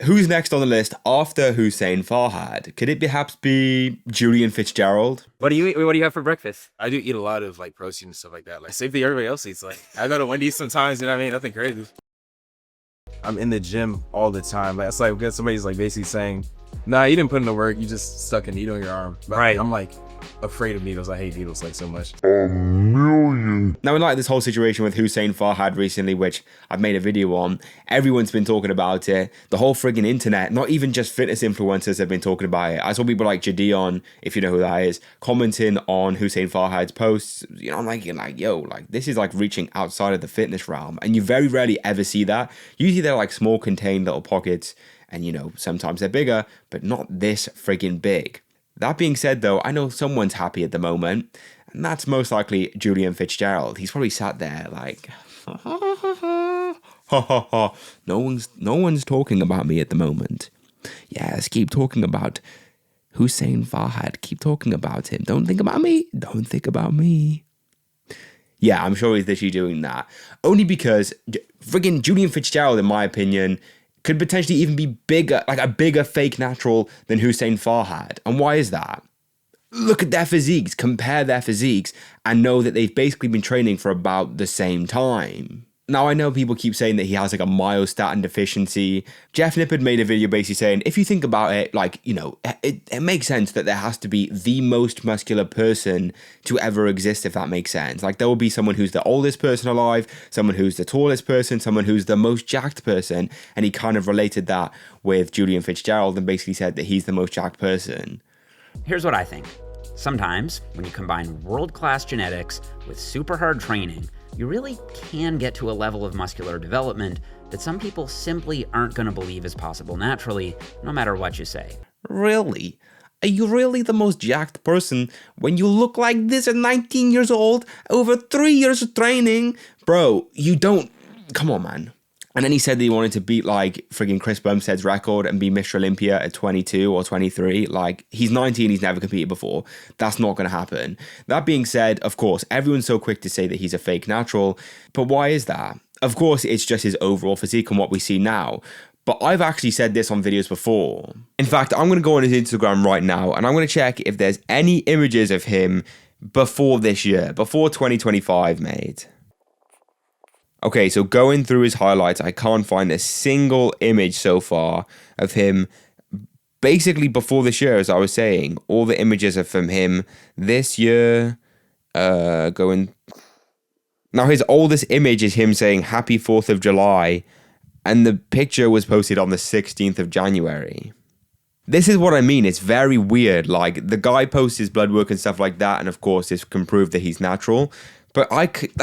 Who's next on the list after Hussein Farhad? Could it perhaps be Julian Fitzgerald? What do you have for breakfast? I do eat a lot of like protein and stuff like that. Like same thing everybody else eats. Like I go to Wendy's sometimes, you know what I mean? Nothing crazy. I'm in the gym all the time. Like it's like because somebody's like basically saying, nah, you didn't put in the work, you just stuck a needle in your arm. But right. I'm like afraid of needles. I hate needles like so much. Now, in like this whole situation with Hussein Farhad recently, which I've made a video on, everyone's been talking about it. The whole friggin' internet, not even just fitness influencers have been talking about it. I saw people like Julian, if you know who that is, commenting on Hussein Farhad's posts. You know, I'm like, yo, like this is like reaching outside of the fitness realm. And you very rarely ever see that. Usually they're like small contained little pockets and, you know, sometimes they're bigger, but not this friggin' big. That being said, though, I know someone's happy at the moment, and that's most likely Julian Fitzgerald. He's probably sat there like, ha ha ha. No one's talking about me at the moment. Yes, keep talking about Hussein Farhad. Keep talking about him. Don't think about me. Don't think about me. Yeah, I'm sure he's literally doing that. Only because friggin' Julian Fitzgerald, in my opinion, could potentially even be bigger, like a bigger fake natural than Hussein Farhad. And why is that? Look at their physiques, compare their physiques, and know that they've basically been training for about the same time. Now, I know people keep saying that he has like a myostatin deficiency. Jeff Nippard made a video basically saying, if you think about it, like, you know, it makes sense that there has to be the most muscular person to ever exist, if that makes sense. Like, there will be someone who's the oldest person alive, someone who's the tallest person, someone who's the most jacked person. And he kind of related that with Julian Fitzgerald and basically said that he's the most jacked person. Here's what I think. Sometimes, when you combine world-class genetics with super hard training, you really can get to a level of muscular development that some people simply aren't going to believe is possible naturally, no matter what you say. Really? Are you really the most jacked person when you look like this at 19 years old, over 3 years of training? Bro, you don't... Come on, man. And then he said that he wanted to beat like friggin' Chris Bumstead's record and be Mr. Olympia at 22 or 23. Like, he's 19, he's never competed before. That's not going to happen. That being said, of course, everyone's so quick to say that he's a fake natural. But why is that? Of course, it's just his overall physique and what we see now. But I've actually said this on videos before. In fact, I'm going to go on his Instagram right now and I'm going to check if there's any images of him before this year, before 2025, mate. Okay, so going through his highlights, I can't find a single image so far of him basically before this year, as I was saying. All the images are from him this year. Now, his oldest image is him saying Happy 4th of July, and the picture was posted on the 16th of January. This is what I mean. It's very weird. Like, the guy posts his blood work and stuff like that, and of course, this can prove that he's natural. But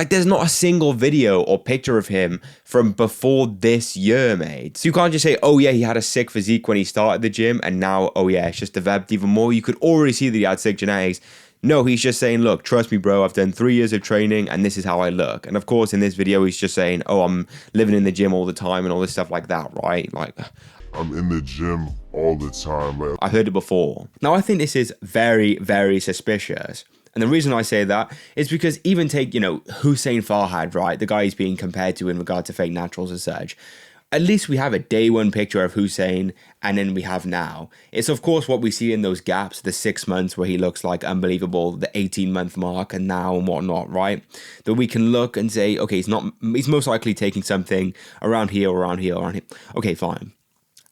there's not a single video or picture of him from before this year, mate. So you can't just say, oh yeah, he had a sick physique when he started the gym, and now, oh yeah, it's just developed even more. You could already see that he had sick genetics. No, he's just saying, look, trust me, bro, I've done 3 years of training, and this is how I look. And of course, in this video, he's just saying, oh, I'm living in the gym all the time, and all this stuff like that, right? Like, I'm in the gym all the time. I heard it before. Now, I think this is very, very suspicious. And the reason I say that is because even take, you know, Hussein Farhad, right? The guy he's being compared to in regard to fake naturals and such. At least we have a day one picture of Hussein, and then we have now. It's of course what we see in those gaps, the 6 months where he looks like unbelievable, the 18-month mark and now and whatnot, right? That we can look and say, okay, he's most likely taking something around here, around here, around here. Okay, fine.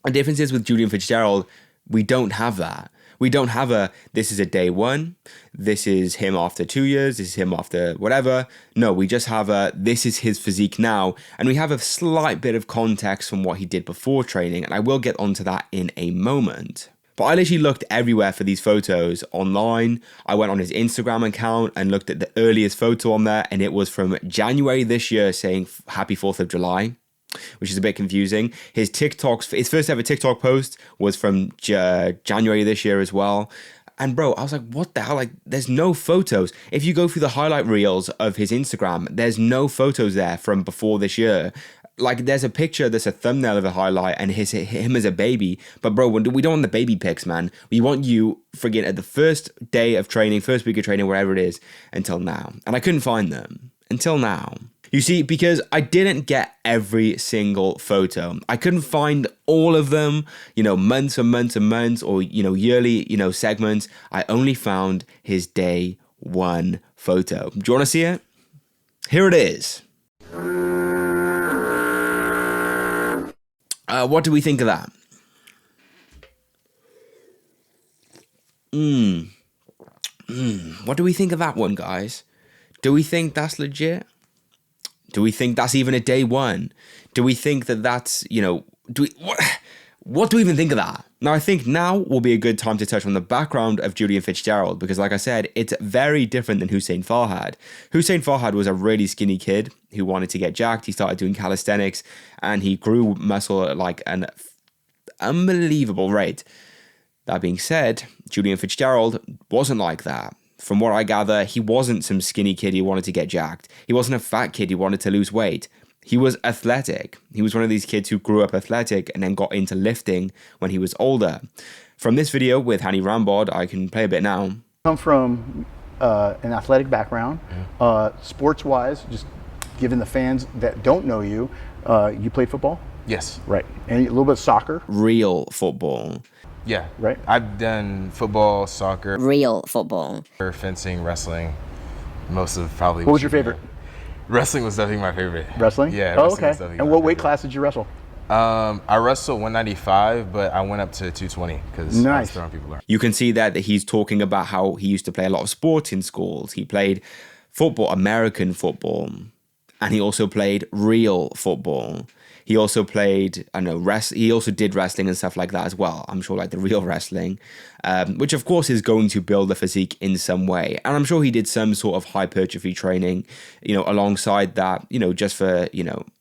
The difference is with Julian Fitzgerald, we don't have that. We don't have this is a day one, this is him after 2 years, this is him after whatever. No, we just have this is his physique now. And we have a slight bit of context from what he did before training. And I will get onto that in a moment. But I literally looked everywhere for these photos online. I went on his Instagram account and looked at the earliest photo on there. And it was from January this year saying Happy 4th of July. Which is a bit confusing. His first ever TikTok post was from January this year as well. And bro, I was like, what the hell? Like, there's no photos. If you go through the highlight reels of his Instagram, there's no photos there from before this year. Like, there's a picture that's a thumbnail of a highlight and him as a baby. But bro, we don't want the baby pics, man. We want you friggin' at the first day of training, first week of training, wherever it is, until now. And I couldn't find them. Until now. You see, because I didn't get every single photo. I couldn't find all of them, months and months and months, or, yearly, segments. I only found his day one photo. Do you want to see it? Here it is. What do we think of that? What do we think of that one, guys? Do we think that's legit? Do we think that's even a day one? Do we think that that's, what do we even think of that? Now, I think now will be a good time to touch on the background of Julian Fitzgerald, because like I said, it's very different than Hussein Farhat. Hussein Farhat was a really skinny kid who wanted to get jacked. He started doing calisthenics and he grew muscle at like an unbelievable rate. That being said, Julian Fitzgerald wasn't like that. From what I gather, he wasn't some skinny kid who wanted to get jacked. He wasn't a fat kid who wanted to lose weight. He was athletic. He was one of these kids who grew up athletic and then got into lifting when he was older. From this video with Hani Rambod, I can play a bit now. Come from an athletic background. Sports-wise, just given the fans that don't know you, you played football? Yes. Right. And a little bit of soccer? Real football. Yeah. Right. I've done football, soccer, Real football. fencing, wrestling. Most of probably. What was your favorite? Wrestling was definitely my favorite. Wrestling? Yeah. Oh, wrestling was okay. definitely And my what weight favorite. class did you wrestle? I wrestled 195, but I went up to 220 because I was Nice. throwing people around. You can see that he's talking about how he used to play a lot of sports in schools. He played football, American football, and he also played real football. He also played, he also did wrestling and stuff like that as well. I'm sure like the real wrestling, which of course is going to build the physique in some way. And I'm sure he did some sort of hypertrophy training, alongside that, just for,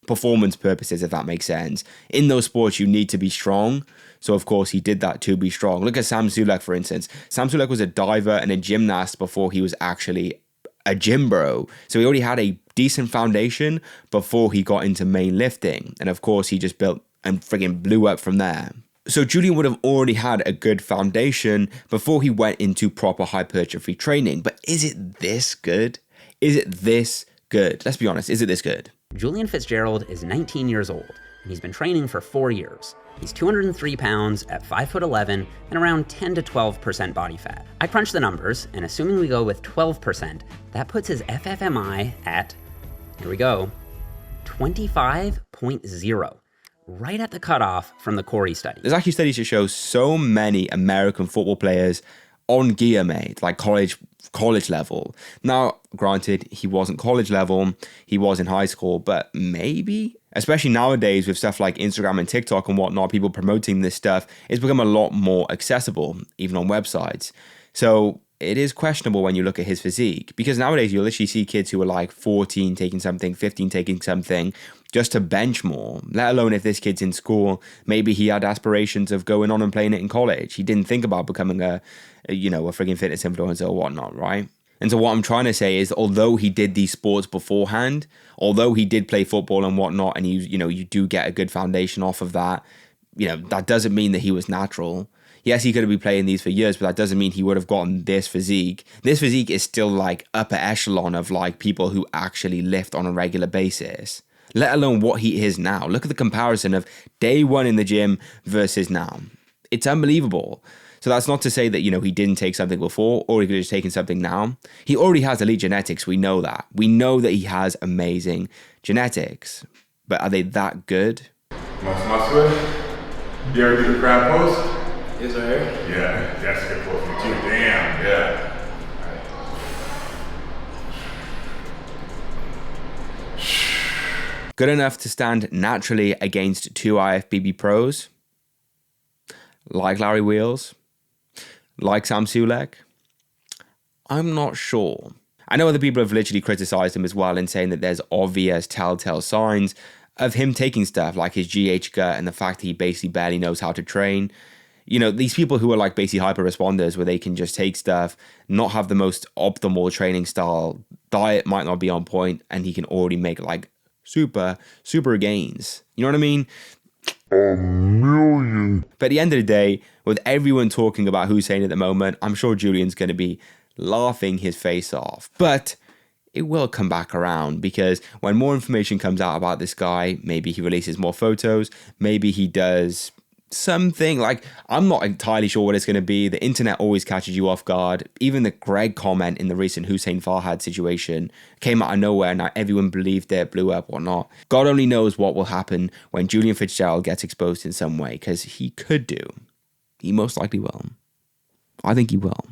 performance purposes, if that makes sense. In those sports, you need to be strong. So, of course, he did that to be strong. Look at Sam Sulek, for instance. Sam Sulek was a diver and a gymnast before he was actually a gym bro. So he already had a decent foundation before he got into main lifting. And of course, he just built and friggin' blew up from there. So Julian would have already had a good foundation before he went into proper hypertrophy training. But is it this good? Is it this good? Let's be honest, is it this good? Julian Fitzgerald is 19 years old, and he's been training for 4 years. He's 203 pounds at 5'11" and around 10 to 12% body fat. I crunched the numbers, and assuming we go with 12%, that puts his FFMI at, here we go, 25.0, right at the cutoff from the Corey study. There's actually studies to show so many American football players on gear, mate, like college level. Now, granted, he wasn't college level, he was in high school, but maybe, especially nowadays with stuff like Instagram and TikTok and whatnot, people promoting this stuff, it's become a lot more accessible, even on websites. So it is questionable when you look at his physique, because nowadays you literally see kids who are like 14 taking something, 15 taking something, just to bench more, let alone if this kid's in school, maybe he had aspirations of going on and playing it in college. He didn't think about becoming a friggin' fitness influencer or whatnot, right? And so what I'm trying to say is, although he did these sports beforehand, although he did play football and whatnot, and you do get a good foundation off of that, that doesn't mean that he was natural. Yes, he could have been playing these for years, but that doesn't mean he would have gotten this physique. This physique is still like upper echelon of like people who actually lift on a regular basis, let alone what he is now. Look at the comparison of day one in the gym versus now. It's unbelievable. So that's not to say that, he didn't take something before or he could have just taken something now. He already has elite genetics. We know that. We know that he has amazing genetics. But are they that good? Want some switch? You ever do the crab post? Yes, sir. Yeah, that's a good post one too. Damn, yeah. Good enough to stand naturally against two IFBB pros? Like Larry Wheels? Like Sam Sulek? I'm not sure. I know other people have literally criticized him as well in saying that there's obvious telltale signs of him taking stuff like his GH gut and the fact that he basically barely knows how to train. These people who are like basically hyper responders where they can just take stuff, not have the most optimal training style, diet might not be on point, and he can already make like super gains. You know what I mean? A million. But at the end of the day, with everyone talking about Hussein at the moment, I'm sure Julian's going to be laughing his face off. But it will come back around, because when more information comes out about this guy, maybe he releases more photos, maybe he does something. Like, I'm not entirely sure what it's going to be. The internet always catches you off guard. Even the Greg comment in the recent Hussein Farhat situation came out of nowhere. Now everyone believed it, blew up, whatnot. God only knows what will happen when Julian Fitzgerald gets exposed in some way, because he could do. He most likely will. I think he will.